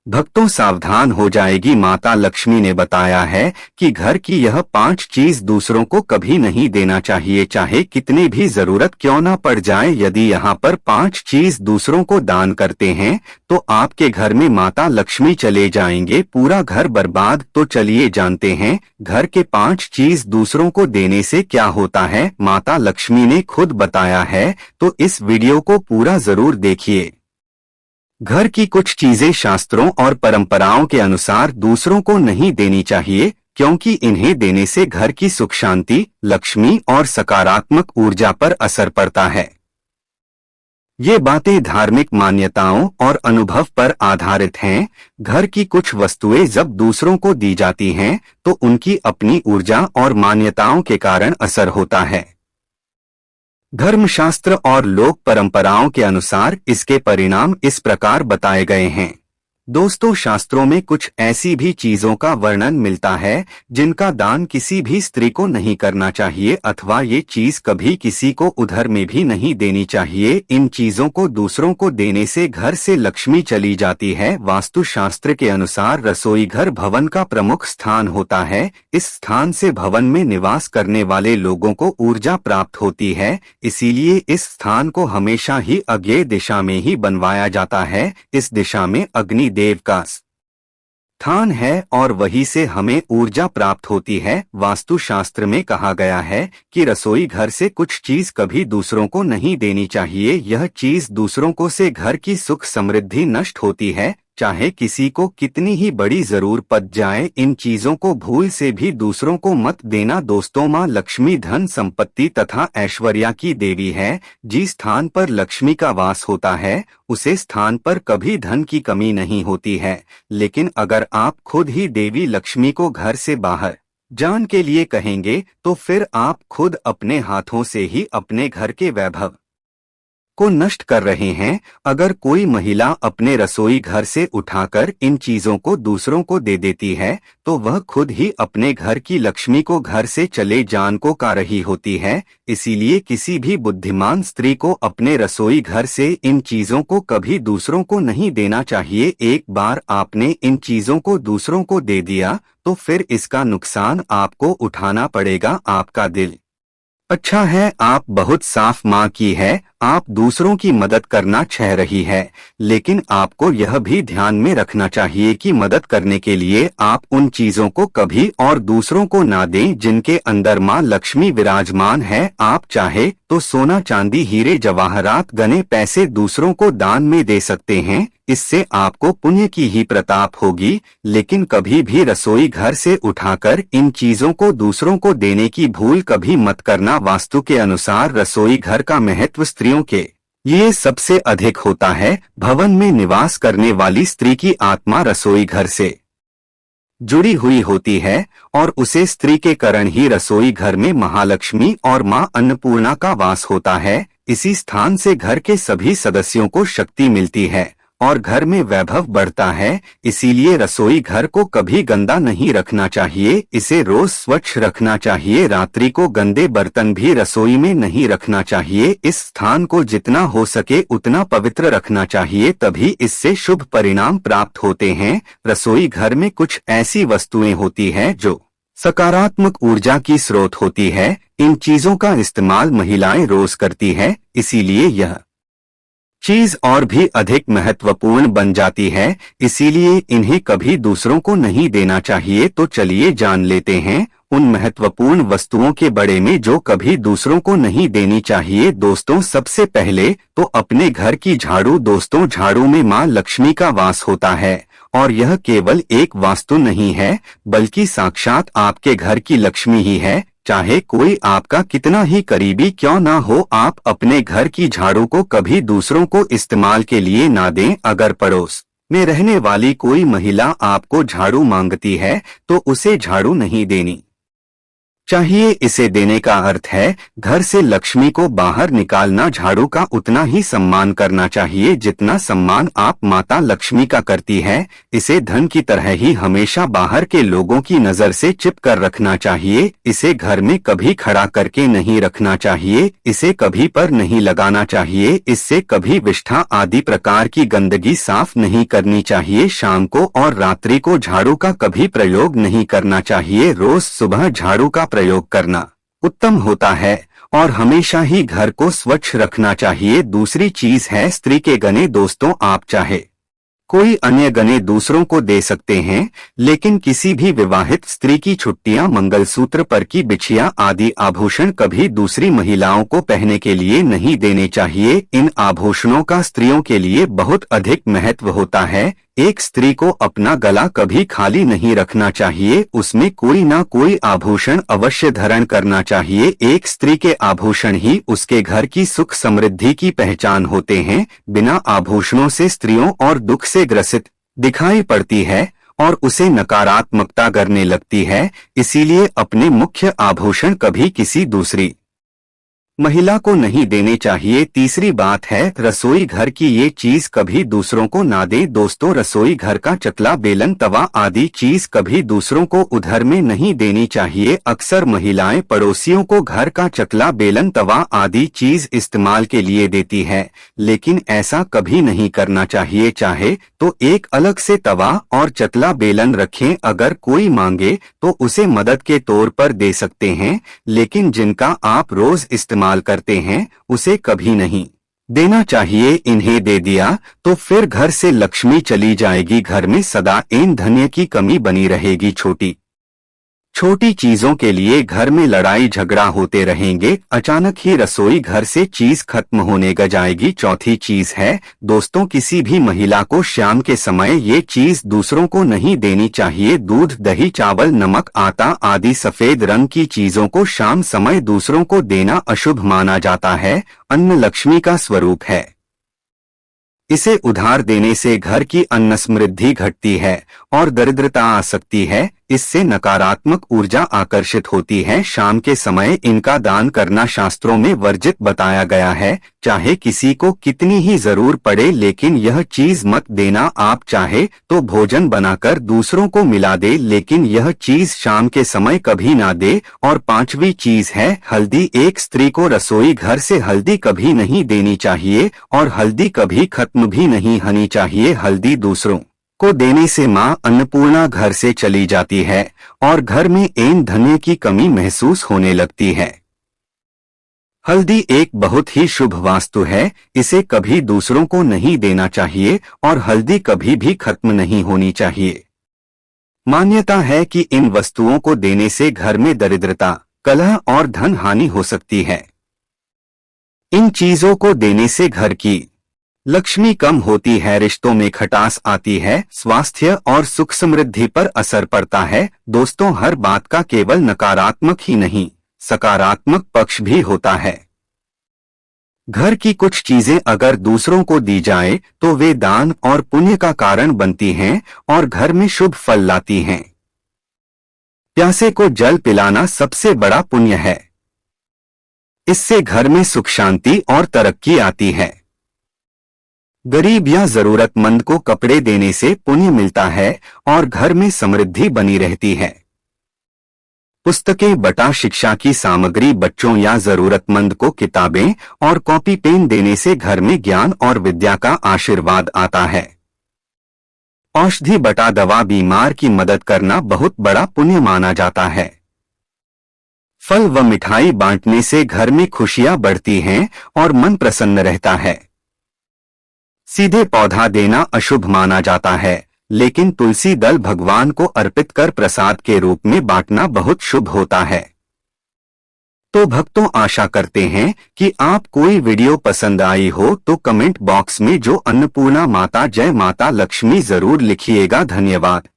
भक्तों सावधान हो जाएगी। माता लक्ष्मी ने बताया है कि घर की यह 5 चीज दूसरों को कभी नहीं देना चाहिए, चाहे कितनी भी जरूरत क्यों ना पड़ जाए। यदि यहाँ पर 5 चीज दूसरों को दान करते हैं तो आपके घर में माता लक्ष्मी चले जाएंगे, पूरा घर बर्बाद। तो चलिए जानते हैं घर के 5 चीज दूसरों को देने से क्या होता है। माता लक्ष्मी ने खुद बताया है, तो इस वीडियो को पूरा जरूर देखिए। घर की कुछ चीजें शास्त्रों और परंपराओं के अनुसार दूसरों को नहीं देनी चाहिए, क्योंकि इन्हें देने से घर की सुख शांति, लक्ष्मी और सकारात्मक ऊर्जा पर असर पड़ता है। ये बातें धार्मिक मान्यताओं और अनुभव पर आधारित हैं। घर की कुछ वस्तुएं जब दूसरों को दी जाती हैं, तो उनकी अपनी ऊर्जा और मान्यताओं के कारण असर होता है। धर्मशास्त्र और लोक परंपराओं के अनुसार इसके परिणाम इस प्रकार बताए गए हैं। दोस्तों, शास्त्रों में कुछ ऐसी भी चीजों का वर्णन मिलता है जिनका दान किसी भी स्त्री को नहीं करना चाहिए, अथवा ये चीज कभी किसी को उधार में भी नहीं देनी चाहिए। इन चीजों को दूसरों को देने से घर से लक्ष्मी चली जाती है। वास्तुशास्त्र के अनुसार रसोई घर भवन का प्रमुख स्थान होता है। इस स्थान से भवन में निवास करने वाले लोगों को ऊर्जा प्राप्त होती है, इसीलिए इस स्थान को हमेशा ही आग्नेय दिशा में ही बनवाया जाता है। इस दिशा में अग्नि देव का स्थान है और वहीं से हमें ऊर्जा प्राप्त होती है। वास्तुशास्त्र में कहा गया है कि रसोई घर से कुछ चीज कभी दूसरों को नहीं देनी चाहिए। यह चीज दूसरों को से घर की सुख समृद्धि नष्ट होती है, चाहे किसी को कितनी ही बड़ी जरूरत पड़ जाए। इन चीजों को भूल से भी दूसरों को मत देना। दोस्तों, माँ लक्ष्मी धन संपत्ति तथा ऐश्वर्या की देवी है। जिस स्थान पर लक्ष्मी का वास होता है उसे स्थान पर कभी धन की कमी नहीं होती है। लेकिन अगर आप खुद ही देवी लक्ष्मी को घर से बाहर जाने के लिए कहेंगे तो फिर आप खुद अपने हाथों से ही अपने घर के वैभव को नष्ट कर रहे हैं। अगर कोई महिला अपने रसोई घर से उठाकर इन चीजों को दूसरों को दे देती है तो वह खुद ही अपने घर की लक्ष्मी को घर से चले जान को का रही होती है। इसीलिए किसी भी बुद्धिमान स्त्री को अपने रसोई घर से इन चीजों को कभी दूसरों को नहीं देना चाहिए। एक बार आपने इन चीजों को दूसरों को दे दिया तो फिर इसका नुकसान आपको उठाना पड़ेगा। आपका दिल अच्छा है, आप बहुत साफ माँ की है, आप दूसरों की मदद करना चाह रही है, लेकिन आपको यह भी ध्यान में रखना चाहिए कि मदद करने के लिए आप उन चीजों को कभी और दूसरों को ना दें जिनके अंदर माँ लक्ष्मी विराजमान है। आप चाहे तो सोना चांदी हीरे जवाहरात गने पैसे दूसरों को दान में दे सकते हैं, इससे आपको पुण्य की ही प्रताप होगी। लेकिन कभी भी रसोई घर से उठाकर इन चीजों को दूसरों को देने की भूल कभी मत करना। वास्तु के अनुसार रसोई घर का महत्व स्त्रियों के लिए सबसे अधिक होता है। भवन में निवास करने वाली स्त्री की आत्मा रसोई घर से जुड़ी हुई होती है और उसे स्त्री के कारण ही रसोई घर में महालक्ष्मी और मां अन्नपूर्णा का वास होता है। इसी स्थान से घर के सभी सदस्यों को शक्ति मिलती है और घर में वैभव बढ़ता है। इसीलिए रसोई घर को कभी गंदा नहीं रखना चाहिए, इसे रोज स्वच्छ रखना चाहिए। रात्रि को गंदे बर्तन भी रसोई में नहीं रखना चाहिए। इस स्थान को जितना हो सके उतना पवित्र रखना चाहिए, तभी इससे शुभ परिणाम प्राप्त होते हैं। रसोई घर में कुछ ऐसी वस्तुएं होती हैं जो सकारात्मक ऊर्जा की स्रोत होती है। इन चीजों का इस्तेमाल महिलाएं रोज करती हैं, इसीलिए यह चीज और भी अधिक महत्वपूर्ण बन जाती है। इसीलिए इन्हें कभी दूसरों को नहीं देना चाहिए। तो चलिए जान लेते हैं उन महत्वपूर्ण वस्तुओं के बारे में जो कभी दूसरों को नहीं देनी चाहिए। दोस्तों, सबसे पहले तो अपने घर की झाड़ू। दोस्तों, झाड़ू में माँ लक्ष्मी का वास होता है और यह केवल एक वास्तु नहीं है बल्कि साक्षात आपके घर की लक्ष्मी ही है। चाहे कोई आपका कितना ही करीबी क्यों ना हो, आप अपने घर की झाड़ू को कभी दूसरों को इस्तेमाल के लिए ना दें। अगर पड़ोस में रहने वाली कोई महिला आपको झाड़ू मांगती है तो उसे झाड़ू नहीं देनी चाहिए। इसे देने का अर्थ है घर से लक्ष्मी को बाहर निकालना। झाड़ू का उतना ही सम्मान करना चाहिए जितना सम्मान आप माता लक्ष्मी का करती है। इसे धन की तरह ही हमेशा बाहर के लोगों की नजर से छिप कर रखना चाहिए। इसे घर में कभी खड़ा करके नहीं रखना चाहिए। इसे कभी पर नहीं लगाना चाहिए। इससे कभी विष्ठा आदि प्रकार की गंदगी साफ नहीं करनी चाहिए। शाम को और रात्रि को झाड़ू का कभी प्रयोग नहीं करना चाहिए। रोज सुबह झाड़ू का प्रयोग करना उत्तम होता है और हमेशा ही घर को स्वच्छ रखना चाहिए। दूसरी चीज है स्त्री के गहने। दोस्तों, आप चाहे कोई अन्य गहने दूसरों को दे सकते हैं, लेकिन किसी भी विवाहित स्त्री की छुट्टियां, मंगलसूत्र पर की बिछिया आदि आभूषण कभी दूसरी महिलाओं को पहनने के लिए नहीं देने चाहिए। इन आभूषणों का स्त्रियों के लिए बहुत अधिक महत्व होता है। एक स्त्री को अपना गला कभी खाली नहीं रखना चाहिए। उसमें कोई ना कोई आभूषण अवश्य धारण करना चाहिए। एक स्त्री के आभूषण ही उसके घर की सुख समृद्धि की पहचान होते हैं। बिना आभूषणों से स्त्रियों और दुख से ग्रसित दिखाई पड़ती है और उसे नकारात्मकता करने लगती है। इसीलिए अपने मुख्य आभूषण कभी किसी दूसरी महिला को नहीं देने चाहिए। तीसरी बात है रसोई घर की ये चीज कभी दूसरों को ना दे। दोस्तों, रसोई घर का चकला, बेलन, तवा आदि चीज कभी दूसरों को उधार में नहीं देनी चाहिए। अक्सर महिलाएं पड़ोसियों को घर का चकला, बेलन, तवा आदि चीज इस्तेमाल के लिए देती है, लेकिन ऐसा कभी नहीं करना चाहिए। चाहे तो एक अलग से तवा और चकला, बेलन रखें। अगर कोई मांगे तो उसे मदद के तौर पर दे सकते हैं, लेकिन जिनका आप रोज इस्तेमाल करते हैं उसे कभी नहीं देना चाहिए। इन्हें दे दिया तो फिर घर से लक्ष्मी चली जाएगी। घर में सदा एन धन्य की कमी बनी रहेगी। छोटी छोटी चीजों के लिए घर में लड़ाई झगड़ा होते रहेंगे। अचानक ही रसोई घर से चीज खत्म होने लग जाएगी। चौथी चीज है दोस्तों, किसी भी महिला को शाम के समय ये चीज दूसरों को नहीं देनी चाहिए। दूध, दही, चावल, नमक, आटा आदि सफेद रंग की चीजों को शाम समय दूसरों को देना अशुभ माना जाता है। अन्न लक्ष्मी का स्वरूप है। इसे उधार देने से घर की अन्न समृद्धि घटती है और दरिद्रता आ सकती है। इससे नकारात्मक ऊर्जा आकर्षित होती है। शाम के समय इनका दान करना शास्त्रों में वर्जित बताया गया है। चाहे किसी को कितनी ही जरूर पड़े, लेकिन यह चीज मत देना। आप चाहे तो भोजन बनाकर दूसरों को मिला दे, लेकिन यह चीज शाम के समय कभी ना दे। और पांचवी चीज है हल्दी। एक स्त्री को रसोई घर से हल्दी कभी नहीं देनी चाहिए और हल्दी कभी खत्म भी नहीं होनी चाहिए। हल्दी दूसरों को देने से मां अन्नपूर्णा घर से चली जाती है और घर में एन धन्य की कमी महसूस होने लगती है। हल्दी एक बहुत ही शुभ वस्तु है। इसे कभी दूसरों को नहीं देना चाहिए और हल्दी कभी भी खत्म नहीं होनी चाहिए। मान्यता है कि इन वस्तुओं को देने से घर में दरिद्रता, कलह और धन हानि हो सकती है। इन चीजों को देने से घर की लक्ष्मी कम होती है, रिश्तों में खटास आती है, स्वास्थ्य और सुख समृद्धि पर असर पड़ता है। दोस्तों, हर बात का केवल नकारात्मक ही नहीं, सकारात्मक पक्ष भी होता है। घर की कुछ चीजें अगर दूसरों को दी जाए तो वे दान और पुण्य का कारण बनती हैं और घर में शुभ फल लाती हैं। प्यासे को जल पिलाना सबसे बड़ा पुण्य है। इससे घर में सुख, शांति और तरक्की आती है। गरीब या जरूरतमंद को कपड़े देने से पुण्य मिलता है और घर में समृद्धि बनी रहती है। पुस्तकें, बटा शिक्षा की सामग्री बच्चों या जरूरतमंद को किताबें और कॉपी पेन देने से घर में ज्ञान और विद्या का आशीर्वाद आता है। औषधि, बटा दवा, बीमार की मदद करना बहुत बड़ा पुण्य माना जाता है। फल व मिठाई बांटने से घर में खुशियां बढ़ती हैं और मन प्रसन्न रहता है। सीधे पौधा देना अशुभ माना जाता है, लेकिन तुलसी दल भगवान को अर्पित कर प्रसाद के रूप में बांटना बहुत शुभ होता है। तो भक्तों, आशा करते हैं कि आप कोई वीडियो पसंद आई हो तो कमेंट बॉक्स में जो अन्नपूर्णा माता, जय माता लक्ष्मी जरूर लिखिएगा। धन्यवाद।